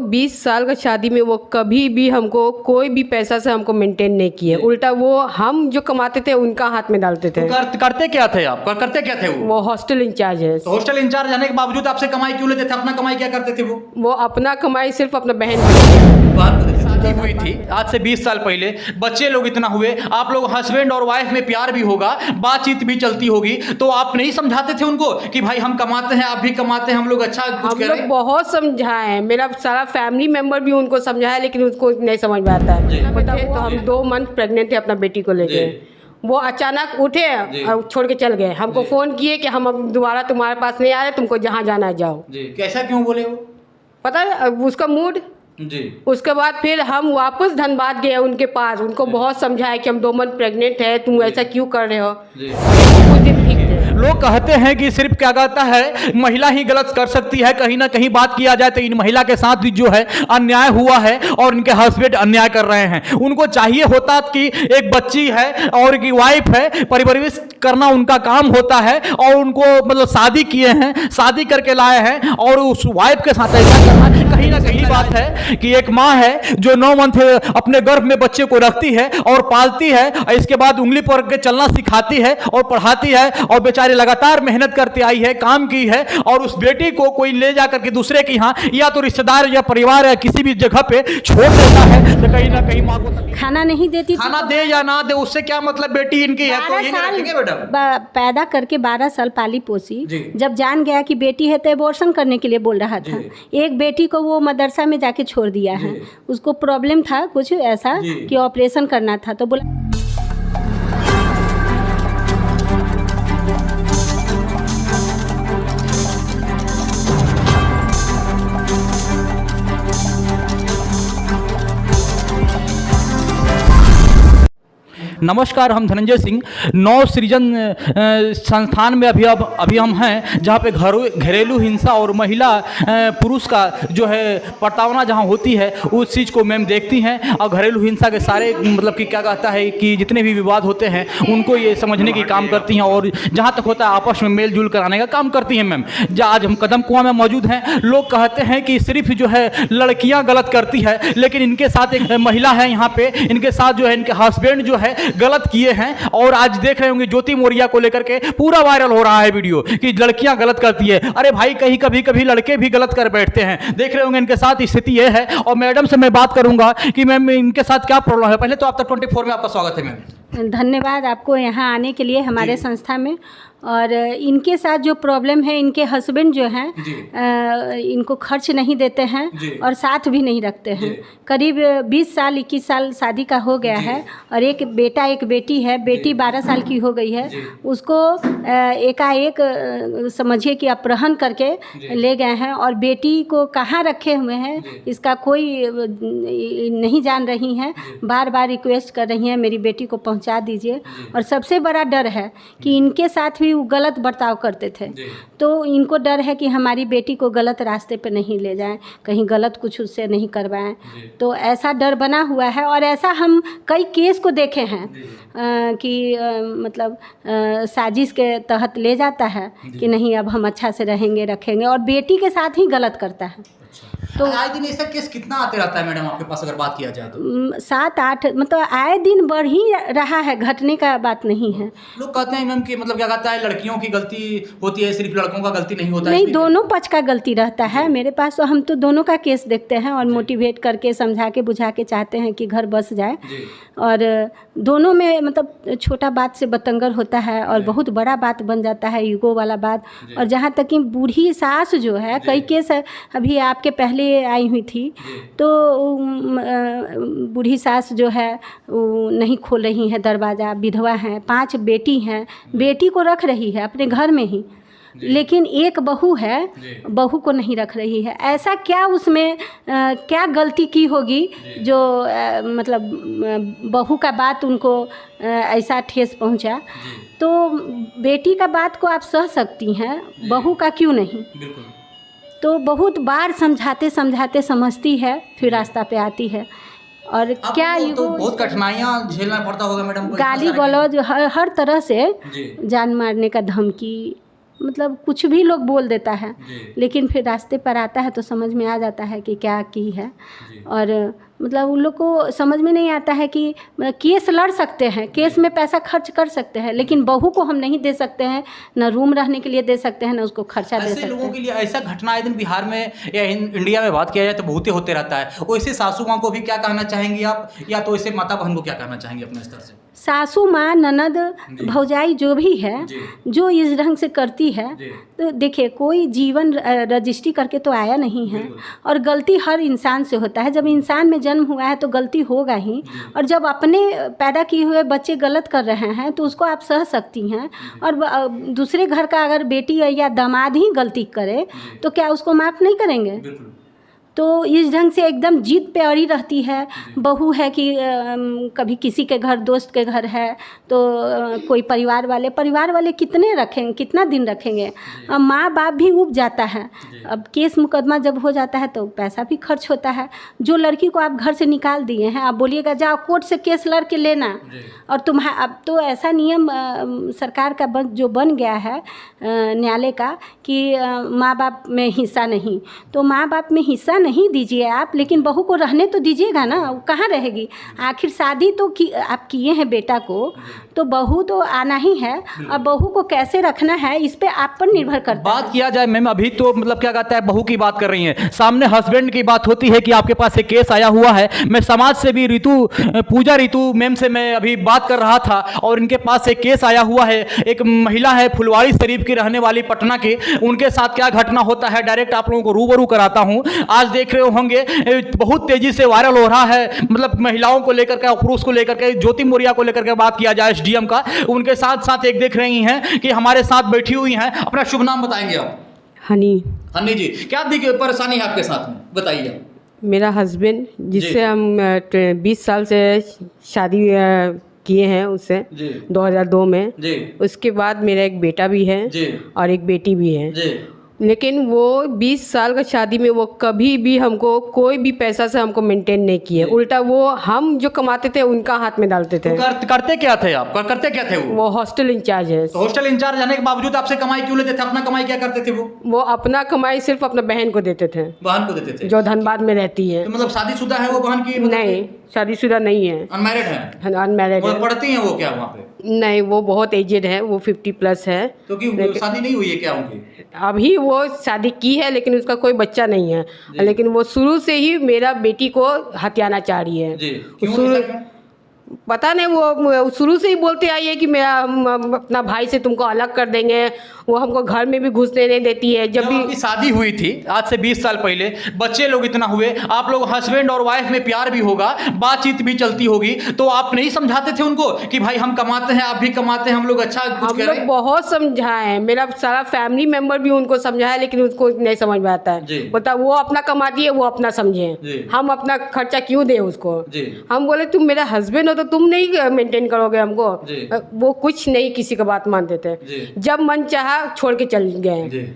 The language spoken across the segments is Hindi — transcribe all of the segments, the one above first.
20 साल का शादी में वो कभी भी हमको कोई भी पैसा से हमको मेंटेन नहीं किए, उल्टा वो हम जो कमाते थे उनका हाथ में डालते थे। तो करते क्या थे आप, करते क्या थे वो हॉस्टल इंचार्ज है। तो हॉस्टल इंचार्ज रहने के बावजूद आपसे कमाई क्यों लेते थे? अपना कमाई क्या करते थे वो अपना कमाई सिर्फ अपना बहन शादी हुई थी आज से 20 साल पहले, बच्चे लोग इतना हुए, आप लोग हस्बैंड और वाइफ में प्यार भी होगा, बातचीत भी चलती होगी, तो आप नहीं समझाते थे उनको कि भाई हम कमाते हैं, आप भी कमाते हैं, हम लोग अच्छा कुछ हम लोग बहुत समझाए हैं, मेरा सारा फैमिली मेंबर भी उनको समझाया, लेकिन उसको नहीं समझ में आता है। तो हम 2 मंथ प्रेग्नेंट थे अपना बेटी को लेके, वो अचानक उठे और छोड़ के चल गए। हमको फ़ोन किए कि हम अब दोबारा तुम्हारे पास नहीं आ रहे, तुमको जहाँ जाना है जाओ। कैसा क्यों बोले वो? पता है उसका मूड। उसके बाद फिर हम वापस धनबाद गए उनके पास, उनको बहुत समझाया कि हम 2 मंथ प्रेग्नेंट है, तुम ऐसा क्यों कर रहे हो। कुछ दिन ठीक थे। लोग कहते हैं कि सिर्फ क्या कहता है महिला ही गलत कर सकती है, कहीं ना कहीं बात किया जाए तो इन महिला के साथ भी जो है अन्याय हुआ है और इनके हस्बैंड अन्याय कर रहे हैं। उनको चाहिए होता कि एक बच्ची है और एक वाइफ है, परिवरिश करना उनका काम होता है, और उनको मतलब शादी किए हैं, शादी करके लाए हैं, और उस वाइफ के साथ ऐसा करना कहीं ना कहीं बात है कि एक माँ है जो 9 मंथ अपने गर्भ में बच्चे को रखती है और पालती है, और इसके बाद उंगली पर के चलना सिखाती है और पढ़ाती है, और बेचारी लगातार मेहनत करती आई है, काम की है, और उस बेटी को कोई ले जाकर के दूसरे के यहाँ या तो रिश्तेदार या परिवार या किसी भी जगह पे छोड़ देता है, तो कहीं ना कहीं माँ को खाना नहीं देती। खाना दे या ना दे उससे क्या मतलब, बेटी इनकी है तो ये नहीं रखेंगे बेटा। पैदा करके 12 साल पाली पोसी, जब जान गया कि बेटी है तो एबॉर्शन करने के लिए बोल रहा था। एक बेटी को वो मदरसा में जाके छोड़ दिया है, उसको प्रॉब्लम था कुछ ऐसा कि ऑपरेशन करना था, तो बोला नमस्कार, हम धनंजय सिंह नव सृजन संस्थान में अभी हम हैं, जहाँ पे घरेलू हिंसा और महिला पुरुष का जो है प्रताड़ना जहाँ होती है उस चीज़ को मैम देखती हैं, और घरेलू हिंसा के सारे मतलब कि क्या कहता है कि जितने भी विवाद होते हैं उनको ये समझने की काम करती हैं, और जहाँ तक होता है आपस में मेल जुल कराने का काम करती हैं मैम। आज हम कदम कुआं में मौजूद हैं। लोग कहते हैं कि सिर्फ जो है लड़कियाँ गलत करती है, लेकिन इनके साथ एक महिला है यहाँ पे, इनके साथ जो है इनके हस्बैंड जो है गलत किए हैं, और आज देख रहे होंगे ज्योति मौर्या को लेकर के पूरा वायरल हो रहा है वीडियो कि लड़कियां गलत करती है। अरे भाई कहीं कभी लड़के भी गलत कर बैठते हैं। देख रहे होंगे इनके साथ स्थिति यह है, और मैडम से मैं बात करूंगा कि मैम इनके साथ क्या प्रॉब्लम है। पहले तो आप तक 24 में आपका स्वागत है मैम। धन्यवाद आपको यहाँ आने के लिए हमारे संस्था में। और इनके साथ जो प्रॉब्लम है, इनके हस्बैंड जो हैं इनको खर्च नहीं देते हैं और साथ भी नहीं रखते हैं। करीब 20 साल 21 साल शादी का हो गया है, और एक बेटा एक बेटी है। बेटी 12 साल की हो गई है, उसको एकाएक समझिए कि अपहरण करके ले गए हैं, और बेटी को कहाँ रखे हुए हैं इसका कोई नहीं जान रही हैं। बार बार रिक्वेस्ट कर रही हैं मेरी बेटी को पहुँचा दीजिए। और सबसे बड़ा डर है कि इनके साथ भी वो गलत बर्ताव करते थे, तो इनको डर है कि हमारी बेटी को गलत रास्ते पे नहीं ले जाएं, कहीं गलत कुछ उससे नहीं करवाएं। तो ऐसा डर बना हुआ है, और ऐसा हम कई केस को देखे हैं कि मतलब साजिश के तहत ले जाता है कि नहीं अब हम अच्छा से रहेंगे रखेंगे, और बेटी के साथ ही गलत करता है। तो आए दिन ऐसा केस कितना आते रहता है मैडम आपके पास, अगर बात किया जाए तो? 7-8 मतलब आए दिन बढ़ ही रहा है, घटने का बात नहीं है। लोग कहते हैं मैम कि मतलब क्या कहता है लड़कियों की गलती होती है, सिर्फ लड़कों का गलती नहीं होता है। नहीं, दोनों पक्ष का गलती रहता है मेरे पास, तो हम तो दोनों का केस देखते हैं और मोटिवेट करके समझा के बुझा के चाहते हैं कि घर बस जाए। और दोनों में मतलब छोटा बात से बतंगर होता है और बहुत बड़ा बात बन जाता है, ईगो वाला बात। और जहाँ तक कि बूढ़ी सास जो है, कई केस अभी आपके पहले आई हुई थी, तो बूढ़ी सास जो है वो नहीं खोल रही है दरवाज़ा, विधवा हैं, 5 बेटी हैं, बेटी को रख रही है अपने घर में ही, लेकिन एक बहू है, बहू को नहीं रख रही है। ऐसा क्या उसमें क्या गलती की होगी जो मतलब बहू का बात उनको ऐसा ठेस पहुंचा। तो बेटी का बात को आप सह सकती हैं, बहू का क्यों नहीं। तो बहुत बार समझाते समझाते समझती है, फिर रास्ता पे आती है। और क्या तो बहुत कठिनाइयाँ झेलना पड़ता होगा मैडम को? गाली गलौज हर तरह से, जान मारने का धमकी, मतलब कुछ भी लोग बोल देता है, लेकिन फिर रास्ते पर आता है तो समझ में आ जाता है कि क्या की है। और मतलब उन लोग को समझ में नहीं आता है कि केस लड़ सकते हैं, केस में पैसा खर्च कर सकते हैं, लेकिन बहू को हम नहीं दे सकते हैं, ना रूम रहने के लिए दे सकते हैं, ना उसको खर्चा दे सकते हैं। लोगों के लिए ऐसा घटना आए दिन बिहार में या इंडिया में बात किया जाए तो बहुत ही होते रहता है। वैसे सासू माँ को भी क्या कहना चाहेंगी आप, या तो ऐसे माता बहन को क्या कहना चाहेंगे अपने स्तर से? सासू माँ, ननद, भौजाई जो भी है, जो इस ढंग से करती है, तो देखिए कोई जीवन रजिस्ट्री करके तो आया नहीं है, और गलती हर इंसान से होता है। जब इंसान में जन्म हुआ है तो गलती होगा ही, और जब अपने पैदा किए हुए बच्चे गलत कर रहे हैं तो उसको आप सह सकती हैं, और दूसरे घर का अगर बेटी या दामाद ही गलती करे तो क्या उसको माफ़ नहीं करेंगे? तो इस ढंग से एकदम जिद पे अड़ी रहती है। बहू है कि कभी किसी के घर, दोस्त के घर है तो कोई परिवार वाले कितने रखेंगे, कितना दिन रखेंगे? माँ बाप भी उब जाता है। अब केस मुकदमा जब हो जाता है तो पैसा भी खर्च होता है। जो लड़की को आप घर से निकाल दिए हैं, आप बोलिएगा जाओ कोर्ट से केस लड़ के लेना, और अब तो ऐसा नियम सरकार का जो बन गया है न्यायालय का कि माँ बाप में हिस्सा नहीं, तो माँ बाप में हिस्सा नहीं दीजिए आप, लेकिन बहू को रहने तो दीजिएगा ना। वो कहाँ रहेगी? आखिर शादी तो आप किए हैं बेटा को, तो बहू तो आना ही है, और बहू को कैसे रखना है इस पे आप पर निर्भर करता है। बात किया जाए मैम, अभी तो मतलब क्या कहता है, बहू की बात कर रही हैं, सामने हस्बैंड की बात होती है कि आपके पास एक केस आया हुआ है। मैं समाज से भी पूजा ऋतु मैम से मैं अभी बात कर रहा था, और इनके पास एक केस आया हुआ है। एक महिला है फुलवारी शरीफ की रहने वाली, पटना की, उनके साथ क्या घटना होता है डायरेक्ट आप लोगों को रूबरू कराता हूं। आज देख रहे होंगे बहुत तेजी से वायरल हो रहा है, मतलब महिलाओं को लेकर के, पुरुष को लेकर के, ज्योति मौर्य को लेकर के बात किया जाए एसडीएम का, उनके साथ साथ एक देख रही हैं कि हमारे साथ बैठी हुई हैं। अपना शुभ नाम बताएंगे आप? हनी जी, क्या परेशानी है आपके साथ में, बताइए। मेरा हस्बैंड, जिससे हम 20 साल से शादी किए हैं उससे 2002 में, उसके बाद मेरा एक बेटा भी है और एक बेटी भी है। लेकिन वो 20 साल का शादी में वो कभी भी हमको कोई भी पैसा से हमको मेंटेन नहीं किए, उल्टा वो हम जो कमाते थे उनका हाथ में डालते थे। तो करते क्या थे आप, करते क्या थे? वो हॉस्टल इंचार्ज है। तो हॉस्टल इंचार्ज रहने के बावजूद आपसे कमाई क्यों लेते थे? अपना कमाई क्या करते थे वो अपना कमाई सिर्फ अपना बहन को देते थे, बहन को देते थे, जो धनबाद में रहती है। तो मतलब शादीशुदा है वो बहन की? नहीं, शादीशुदा नहीं है, अनमैरिड है। अनमैरिड है। पढ़ती हैं वो क्या वहाँ पे? नहीं, वो बहुत एजेड है, वो 50+ है। तो कि शादी नहीं हुई है क्या उनकी? अभी वो शादी की है लेकिन उसका कोई बच्चा नहीं है, लेकिन वो शुरू से ही मेरा बेटी को हत्याना चाह रही है। क्यों? पता नहीं, वो शुरू से ही बोलते आई है कि मेरा अपना भाई से तुमको अलग कर देंगे। वो हमको घर में भी घुसने नहीं देती है। जब भी शादी हुई थी आज से 20 साल पहले, बच्चे लोग इतना हुए, आप लोग हस्बैंड और वाइफ में प्यार भी होगा, बातचीत भी चलती होगी, तो आप नहीं समझाते थे उनको कि भाई हम कमाते हैं, आप भी कमाते हैं, हम लोग अच्छा कुछ करें? हम लोग बहुत समझाए हैं, मेरा सारा फैमिली मेंबर भी उनको समझाया, लेकिन उसको नहीं समझ में आता है। बता, वो अपना कमाती है, वो अपना समझे, हम अपना खर्चा क्यों दे उसको? हम बोले तुम मेरा हस्बैंड हो तो तुम नहीं मेंटेन करोगे हमको? वो कुछ नहीं किसी का बात मानते थे। जब मन चाहा छोड़ के चल गए।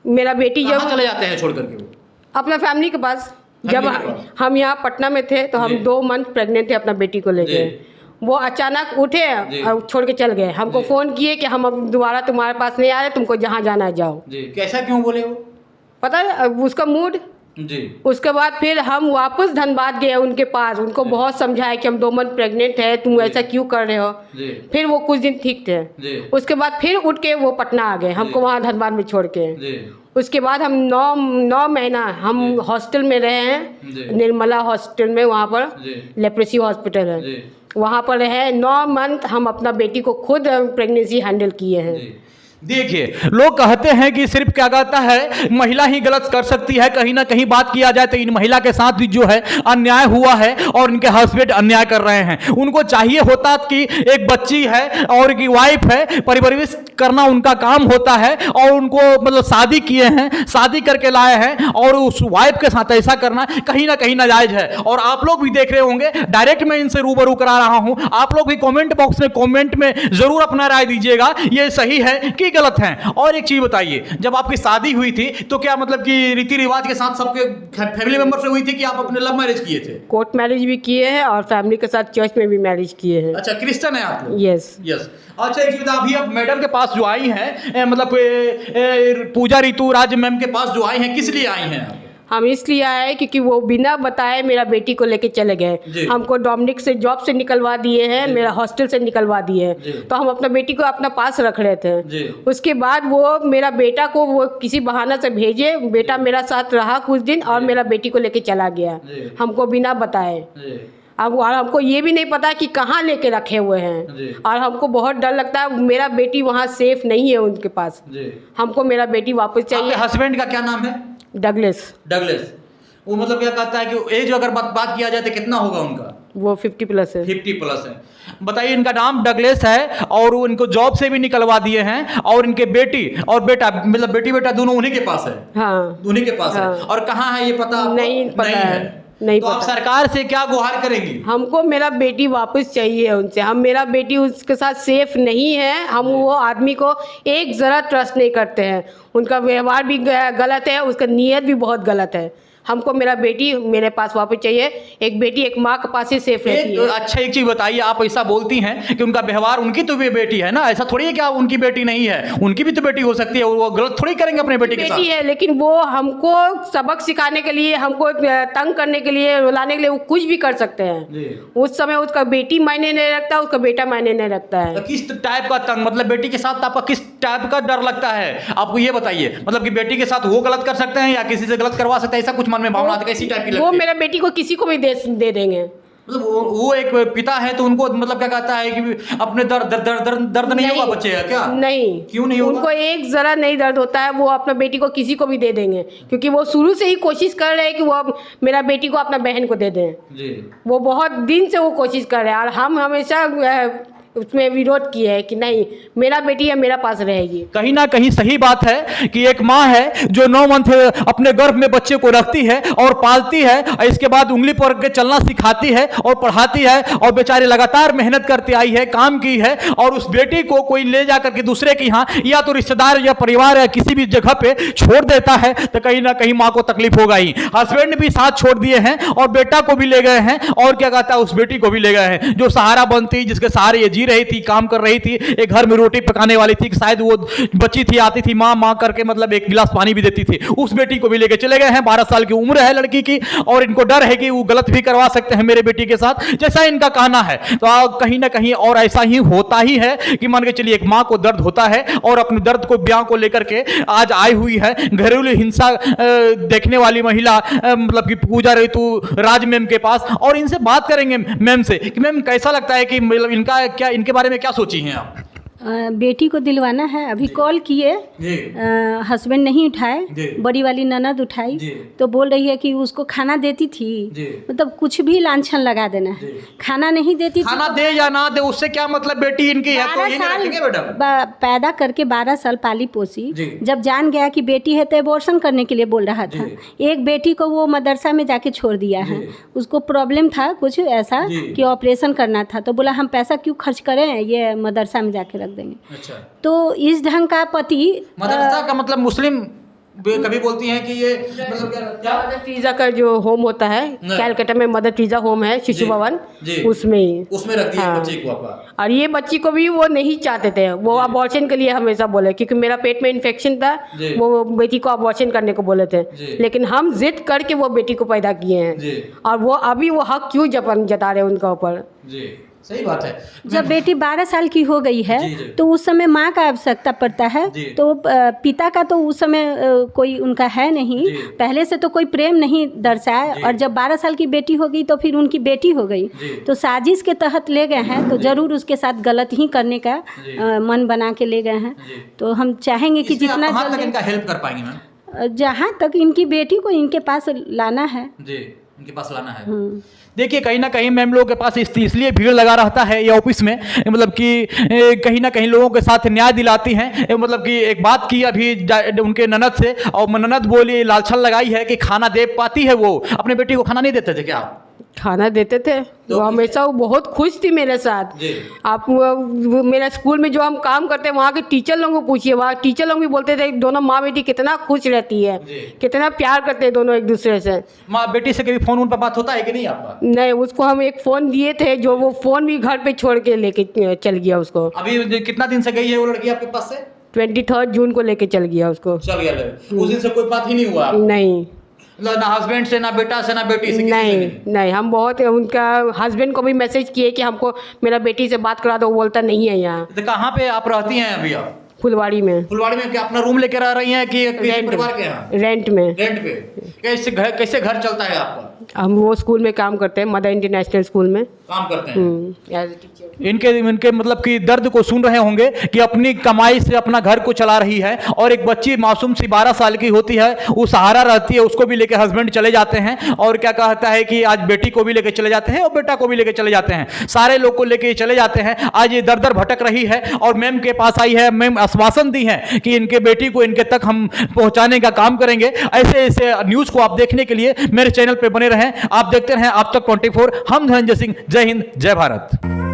मेरा बेटी जब चले जाते हैं छोड़ करके अपना फैमिली के पास। जब हम यहाँ पटना में थे तो हम 2 मंथ प्रेग्नेंट थे अपना बेटी को लेके। वो अचानक उठे और छोड़ के चल गए। हमको फ़ोन किए कि हम अब दोबारा तुम्हारे पास नहीं आ रहे, तुमको जहाँ जाना है जाओ। कैसा क्यों बोले वो? पता है उसका मूड। उसके बाद फिर हम वापस धनबाद गए उनके पास, उनको बहुत समझाया कि हम 2 मंथ प्रेग्नेंट है, तुम ऐसा क्यों कर रहे हो। फिर वो कुछ दिन ठीक थे, उसके बाद फिर उठ के वो पटना आ गए, हमको वहाँ धनबाद में छोड़ के। उसके बाद हम 9 महीना हम हॉस्टल में रहे हैं, निर्मला हॉस्टल में, वहाँ पर लेप्रेसी हॉस्पिटल है, वहाँ पर रहे 9 मंथ। हम अपना बेटी को खुद प्रेगनेंसी हैंडल किए हैं। देखिए, लोग कहते हैं कि सिर्फ क्या कहता है महिला ही गलत कर सकती है। कहीं ना कहीं बात किया जाए तो इन महिला के साथ भी जो है अन्याय हुआ है और इनके हस्बैंड अन्याय कर रहे हैं। उनको चाहिए होता कि एक बच्ची है और की वाइफ है, परिवरिश करना उनका काम होता है, और उनको मतलब शादी किए हैं, शादी करके लाए हैं, और उस वाइफ के साथ ऐसा करना कहीं ना कहीं नाजायज है। और आप लोग भी देख रहे होंगे, डायरेक्ट मैं इनसे रूबरू करा रहा हूं, आप लोग भी कमेंट बॉक्स में कमेंट में जरूर अपना राय दीजिएगा, ये सही है कि गलत हैं। और एक चीज़ बताइए, जब आपकी शादी हुई थी तो क्या मतलब कि रीति रिवाज के साथ सबके फैमिली मेंबर से हुई थी कि आप अपने लव मैरिज किए थे? कोर्ट मैरिज भी किए हैं और फैमिली के साथ चर्च में भी मैरिज किए हैं। अच्छा, क्रिश्चियन है आप लोग? यस। यस। अच्छा, एक चीज़ बता, अभी आप मैडम के पास जो आई हैं, मतलब पूजा ऋतु राज मैम के पास जो आई हैं, किस लिए आई हैं? हम इसलिए आए क्योंकि वो बिना बताए मेरा बेटी को लेके चले गए। हमको डोमिनिक से जॉब से निकलवा दिए हैं, मेरा हॉस्टल से निकलवा दिए हैं, तो हम अपना बेटी को अपना पास रख रहे थे। उसके बाद वो मेरा बेटा को वो किसी बहाना से भेजे, बेटा मेरा साथ रहा कुछ दिन और मेरा बेटी को लेके चला गया हमको बिना बताए। अब हमको ये भी नहीं पता कि कहाँ लेके रखे हुए हैं और हमको बहुत डर लगता है। मेरा बेटी वहाँ सेफ नहीं है उनके पास। हमको मेरा बेटी वापस चाहिए। हस्बैंड का क्या नाम है? डगलेस। डगलेस। वो मतलब क्या कहता है कि एज अगर बात किया जाए तो कितना होगा उनका? वो 50+ है। 50+ है। बताइए, इनका नाम डगलेस है और वो इनको जॉब से भी निकलवा दिए हैं और इनके बेटी और बेटा, मतलब बेटी बेटा दोनों उन्हीं के पास है। हाँ, उन्हीं के पास है। और कहाँ है ये पता? नहीं पता है। नहीं तो पता। आप सरकार से क्या गुहार करेंगी? हमको मेरा बेटी वापस चाहिए उनसे। हम मेरा बेटी उसके साथ सेफ नहीं है। हम वो आदमी को एक ज़रा ट्रस्ट नहीं करते हैं। उनका व्यवहार भी गलत है, उसका नीयत भी बहुत गलत है। हमको मेरा बेटी मेरे पास वापस चाहिए। एक बेटी एक माँ के पास ही सेफ रहती है। अच्छा, एक चीज़ बताइए, आप ऐसा बोलती हैं कि उनका व्यवहार, उनकी तो भी बेटी है ना, ऐसा थोड़ी है कि आप उनकी बेटी नहीं है, उनकी भी तो बेटी हो सकती है। वो गलत थोड़ी करेंगे अपने बेटी के साथ। बेटी है, लेकिन वो हमको सबक सिखाने के लिए, हमको तंग करने के लिए, रुलाने के लिए वो कुछ भी कर सकते हैं। उस समय उसका बेटी मायने नहीं रखता, उसका बेटा मायने नहीं रखता है। तो किस टाइप का तंग, मतलब बेटी के साथ आपका किस टाइप का डर लगता है आपको, ये बताइए। मतलब कि बेटी के साथ वो गलत कर सकते हैं या किसी से गलत करवा सकते हैं, ऐसा कुछ मन में भावना आती है? कैसी टाइप की लगती है? वो मेरा बेटी को किसी को भी दे देंगे। मतलब वो एक पिता है तो उनको मतलब क्या कहता है कि अपने दर्द नहीं होगा बच्चे का क्या? नहीं। क्यों नहीं होगा? उनको एक जरा नहीं दर्द होता है। वो अपना बेटी को किसी को भी दे देंगे क्योंकि वो शुरू से ही कोशिश कर रहे हैं कि वो अब मेरा बेटी को अपना बहन को दे दें। वो बहुत दिन से वो कोशिश कर रहे हैं और हम हमेशा उसमें विरोध किए है कि नहीं, मेरा बेटी है, मेरा पास रहेगी। कहीं ना कहीं सही बात है कि एक माँ है जो 9 मंथ अपने गर्भ में बच्चे को रखती है और पालती है, इसके बाद उंगली पर के चलना सिखाती है और पढ़ाती है और बेचारे लगातार मेहनत करती आई है, काम की है, और उस बेटी को कोई ले जाकर के दूसरे के यहाँ या तो रिश्तेदार या परिवार या किसी भी जगह पे छोड़ देता है तो कहीं ना कहीं माँ को तकलीफ होगा ही। हस्बैंड भी साथ छोड़ दिए हैं और बेटा को भी ले गए हैं और क्या कहता है उस बेटी को भी ले गए हैं जो सहारा बनती, जिसके सहारे ये जी रही थी, काम कर रही थी, एक घर में रोटी पकाने वाली थी, शायद वो बच्ची थी, आती थी माँ माँ करके, मतलब एक गिलास पानी भी देती थी। उस बेटी को भी लेके चले गए हैं। 12 साल की उम्र है लड़की की और इनको डर है कि वो गलत भी करवा सकते हैं मेरे बेटी के साथ, जैसा इनका कहना है। तो कहीं ना कहीं और ऐसा ही होता ही है कि मान के चलिए एक माँ को दर्द होता है और अपने दर्द को ब्याह को लेकर के आज आई हुई है घरेलू हिंसा देखने वाली महिला, मतलब कि पूजा ऋतु राज मैम के पास, और इनसे बात करेंगे मैम से कि मैम कैसा लगता है कि मतलब इनका क्या, इनके बारे में क्या सोची हैं आप? बेटी को दिलवाना है। अभी कॉल किए, हस्बैंड नहीं उठाए, बड़ी वाली ननद उठाई तो बोल रही है कि उसको खाना देती थी, मतलब कुछ भी लांछन लगा देना है। खाना नहीं देती, खाना दे या ना दे उससे क्या मतलब, बेटी इनकी है तो ये नहीं रखेंगे बेटा। पैदा करके 12 साल पाली पोसी, जब जान गया कि बेटी है तो एबॉर्शन करने के लिए बोल रहा था। एक बेटी को वो मदरसा में जाके छोड़ दिया है, उसको प्रॉब्लम था कुछ ऐसा कि ऑपरेशन करना था, तो बोला हम पैसा क्यों खर्च करें, ये मदरसा में जाके रख देंगे। अच्छा। तो इस ढंग का पति, मदरसा का मतलब मुस्लिम कभी बोलती हैं कि ये मतलब क्या मदर टेरेसा का जो होम होता है कैलकाटा में, मदर टेरेसा होम है, शिशु भवन, उसमें रखती है बच्ची को आपका। और ये बच्ची को भी वो नहीं चाहते थे, वो अबॉर्शन के लिए हमेशा बोले क्योंकि मेरा पेट में इन्फेक्शन था, वो बेटी को अबॉर्शन करने को बोले थे, लेकिन हम जिद करके वो बेटी को पैदा किए हैं और वो अभी वो हक क्यों जता रहे हैं उनका ऊपर। सही बात है। जब बेटी 12 साल की हो गई है तो उस समय माँ का आवश्यकता पड़ता है, तो पिता का तो उस समय कोई उनका है नहीं, पहले से तो कोई प्रेम नहीं दर्शाया, और जब 12 साल की बेटी हो गई तो फिर उनकी बेटी हो गई, तो साजिश के तहत ले गए हैं, तो ज़रूर उसके साथ गलत ही करने का मन बना के ले गए हैं। तो हम चाहेंगे कि जितना तक इनका हेल्प कर पाएंगे मैम, जहाँ तक इनकी बेटी को इनके पास लाना है, इनके पास लाना है। देखिए कहीं ना कहीं मैम लोगों के पास इसलिए भीड़ लगा रहता है ये ऑफिस में, मतलब कि कहीं ना कहीं लोगों के साथ न्याय दिलाती हैं। मतलब कि एक बात की अभी उनके ननद से, और ननद बोली लालछन लगाई है कि खाना दे पाती है, वो अपने बेटी को खाना नहीं देते थे क्या? खाना देते थे वो हमेशा वो बहुत खुश थी मेरे साथ। आप वो मेरा स्कूल में जो हम काम करते हैं वहाँ के टीचर लोगों को पूछिए, वहाँ टीचर लोग भी बोलते थे दोनों माँ बेटी कितना खुश रहती है, कितना प्यार करते हैं दोनों एक दूसरे से। माँ बेटी से कभी फ़ोन पर बात होता है कि नहीं आपका? नहीं, उसको हम एक फ़ोन दिए थे जो वो फ़ोन भी घर पे छोड़ के लेके चल गया उसको। अभी कितना दिन से गई है वो लड़की आपके पास से? 23 जून को लेके चल गया उसको। चल गया उस दिन से कोई बात ही नहीं हुआ? नहीं, ना हस्बैंड से, ना बेटा से, ना बेटी से, किसी से नहीं नहीं, हम बहुत उनका हस्बैंड को भी मैसेज किए कि हमको मेरा बेटी से बात करा दो, वो बोलता नहीं है यहाँ। तो कहाँ पे आप रहती हैं अभी? आप फुलवाड़ी में। फुलवाड़ी में क्या अपना रूम लेकर रह रही हैं कि किसी परिवार के यहाँ? रेंट में। रेंट पे। कैसे घर चलता है आपका? हम वो स्कूल में काम करते हैं, मदर इंटरनेशनल स्कूल में काम करते हैं। As a teacher. इनके मतलब कि दर्द को सुन रहे होंगे कि अपनी कमाई से अपना घर को चला रही है और एक बच्ची मासूम सी 12 साल की होती है, वो सहारा रहती है, उसको भी लेके हस्बैंड चले जाते हैं और क्या कहता है कि आज बेटी को भी लेके चले जाते हैं और बेटा को भी लेके चले जाते हैं, सारे लोग को लेके चले जाते हैं। आज ये दर दर भटक रही है और मैम के पास आई है। मैम आश्वासन दी है कि इनके बेटी को इनके तक हम पहुंचाने का काम करेंगे। ऐसे ऐसे न्यूज़ को आप देखने के लिए मेरे चैनल पर बने रहें। आप देखते रहें आप तक 24। हम धनंजय सिंह। जय हिंद, जय भारत।